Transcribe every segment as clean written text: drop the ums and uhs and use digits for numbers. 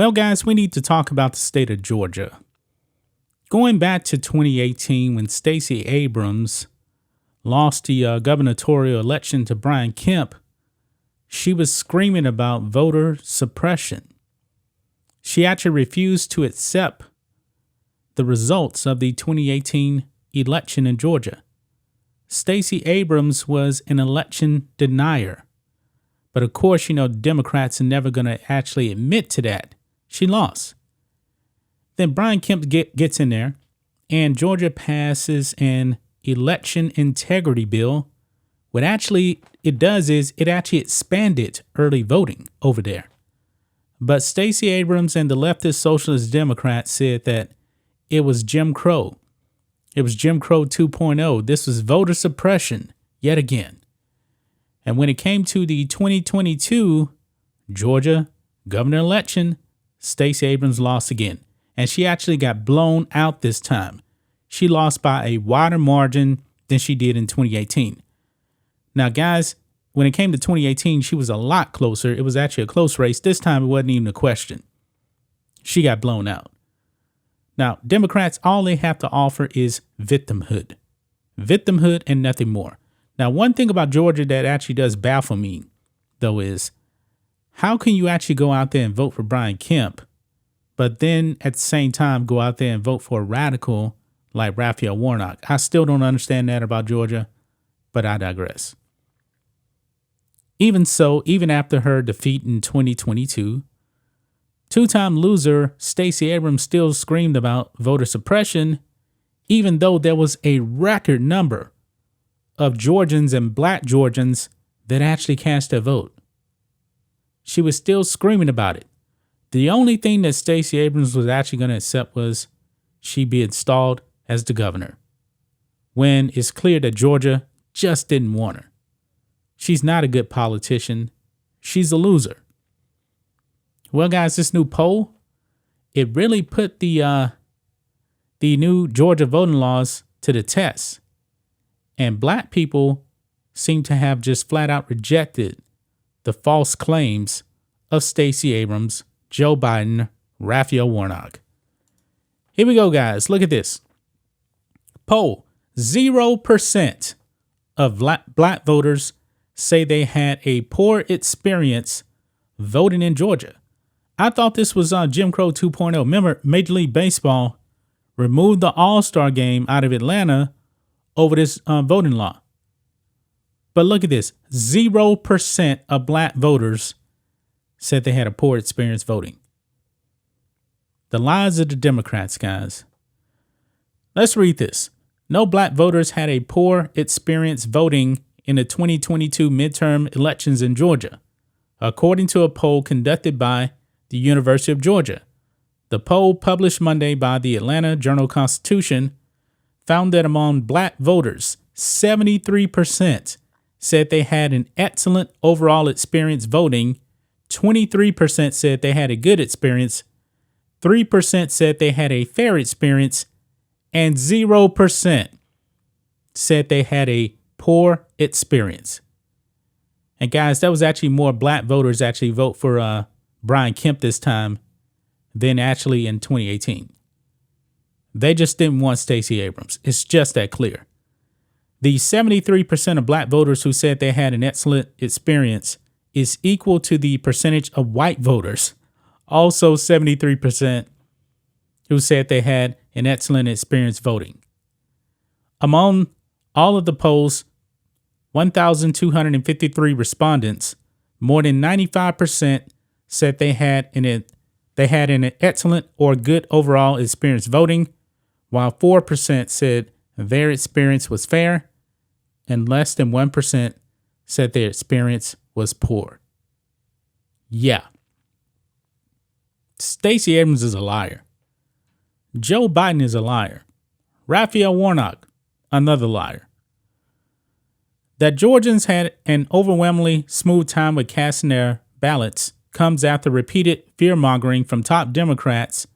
Well, guys, we need to talk about the state of Georgia. Going back to 2018, when Stacey Abrams lost the gubernatorial election to Brian Kemp, she was screaming about voter suppression. She actually refused to accept the results of the 2018 election in Georgia. Stacey Abrams was an election denier. But of course, Democrats are never going to actually admit to that. She lost. Then Brian Kemp gets in there, and Georgia passes an election integrity bill. What actually it does is it actually expanded early voting over there. But Stacey Abrams and the leftist socialist Democrats said that it was Jim Crow. It was Jim Crow 2.0. This was voter suppression yet again. And when it came to the 2022 Georgia governor election, Stacey Abrams lost again. And she actually got blown out this time. She lost by a wider margin than she did in 2018. Now, guys, when it came to 2018, she was a lot closer. It was actually a close race. This time, it wasn't even a question. She got blown out. Now, Democrats, all they have to offer is victimhood. Victimhood and nothing more. Now, one thing about Georgia that actually does baffle me, though, is how can you actually go out there and vote for Brian Kemp, but then at the same time go out there and vote for a radical like Raphael Warnock? I still don't understand that about Georgia, but I digress. Even so, even after her defeat in 2022, two-time loser Stacey Abrams still screamed about voter suppression, even though there was a record number of Georgians and black Georgians that actually cast their vote. She was still screaming about it. The only thing that Stacey Abrams was actually going to accept was she be installed as the governor, when it's clear that Georgia just didn't want her. She's not a good politician. She's a loser. Well, guys, this new poll, it really put the new Georgia voting laws to the test. And black people seem to have just flat out rejected the false claims of Stacey Abrams, Joe Biden, Raphael Warnock. Here we go, guys. Look at this. Poll: 0% of black voters say they had a poor experience voting in Georgia. I thought this was Jim Crow 2.0. Remember, Major League Baseball removed the All-Star game out of Atlanta over this voting law. But look at this. 0% of black voters said they had a poor experience voting. The lies of the Democrats, guys. Let's read this. No black voters had a poor experience voting in the 2022 midterm elections in Georgia, according to a poll conducted by the University of Georgia. The poll, published Monday by the Atlanta Journal-Constitution, found that among black voters, 73% said they had an excellent overall experience voting, 23% said they had a good experience, 3% said they had a fair experience, and 0% said they had a poor experience. And guys, that was actually more black voters actually vote for Brian Kemp this time than actually in 2018. They just didn't want Stacey Abrams. It's just that clear. The 73% of black voters who said they had an excellent experience is equal to the percentage of white voters, also 73%, who said they had an excellent experience voting. Among all of the polls, 1,253 respondents, more than 95% said they had an excellent or good overall experience voting, while 4% said their experience was fair, and less than 1% said their experience was poor. Yeah. Stacey Abrams is a liar. Joe Biden is a liar. Raphael Warnock, another liar. That Georgians had an overwhelmingly smooth time with casting their ballots comes after repeated fear-mongering from top Democrats,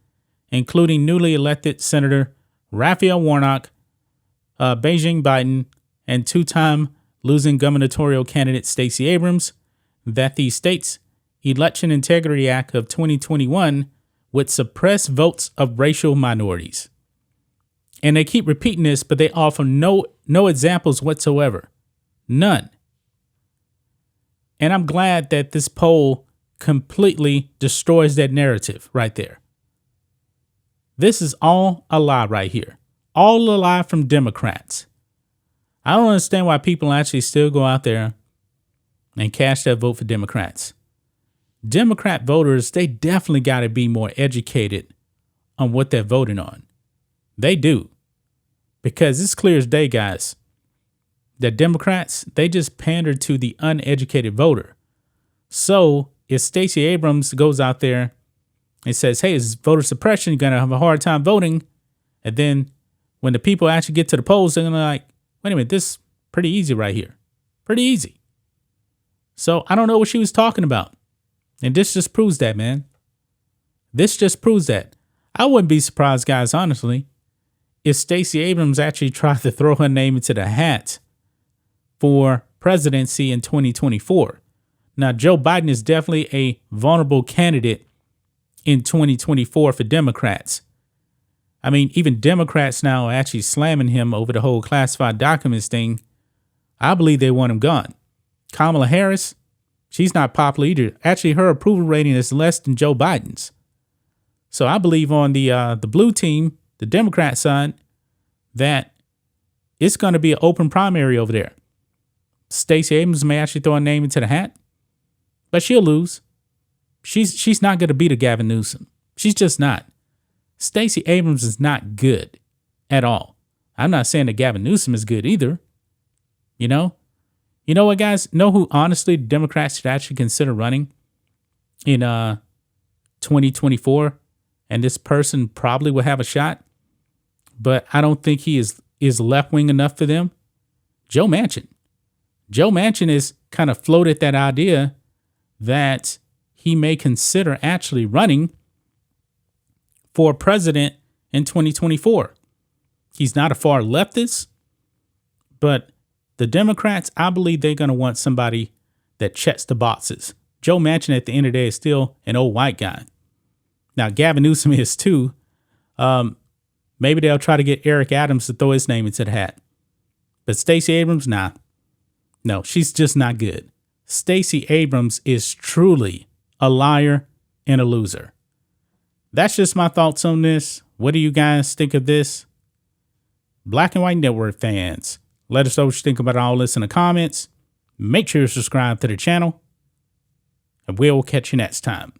including newly elected Senator Raphael Warnock, Beijing Biden, and two-time losing gubernatorial candidate Stacey Abrams, that the state's Election Integrity Act of 2021 would suppress votes of racial minorities. And they keep repeating this, but they offer no examples whatsoever. None. And I'm glad that this poll completely destroys that narrative right there. This is all a lie right here. All a lie from Democrats. I don't understand why people actually still go out there and cast their vote for Democrats. Democrat voters, they definitely got to be more educated on what they're voting on. They do. Because it's clear as day, guys, that Democrats, they just pander to the uneducated voter. So if Stacey Abrams goes out there and says, hey, it's voter suppression, you're going to have a hard time voting. And then when the people actually get to the polls, they're going to like, wait a minute, this is pretty easy right here. Pretty easy. So I don't know what she was talking about. And this just proves that, man. This just proves that. I wouldn't be surprised, guys, honestly, if Stacey Abrams actually tried to throw her name into the hat for presidency in 2024. Now, Joe Biden is definitely a vulnerable candidate in 2024 for Democrats. I mean, even Democrats now are actually slamming him over the whole classified documents thing. I believe they want him gone. Kamala Harris, she's not popular either. Actually, her approval rating is less than Joe Biden's. So I believe on the blue team, the Democrat side, that it's going to be an open primary over there. Stacey Abrams may actually throw a name into the hat, but she'll lose. She's not going to beat a Gavin Newsom. She's just not. Stacey Abrams is not good at all. I'm not saying that Gavin Newsom is good either. You know what, guys? Know who honestly Democrats should actually consider running in 2024, and this person probably will have a shot, but I don't think he is left wing enough for them. Joe Manchin. Joe Manchin has kind of floated that idea that he may consider actually running for president in 2024. He's not a far leftist, but the Democrats, I believe they're going to want somebody that checks the boxes. Joe Manchin at the end of the day is still an old white guy. Now, Gavin Newsom is too. Maybe they'll try to get Eric Adams to throw his name into the hat. But Stacey Abrams, nah. No, she's just not good. Stacey Abrams is truly a liar and a loser. That's just my thoughts on this. What do you guys think of this? Black and White Network fans, let us know what you think about all this in the comments. Make sure you subscribe to the channel, and we'll catch you next time.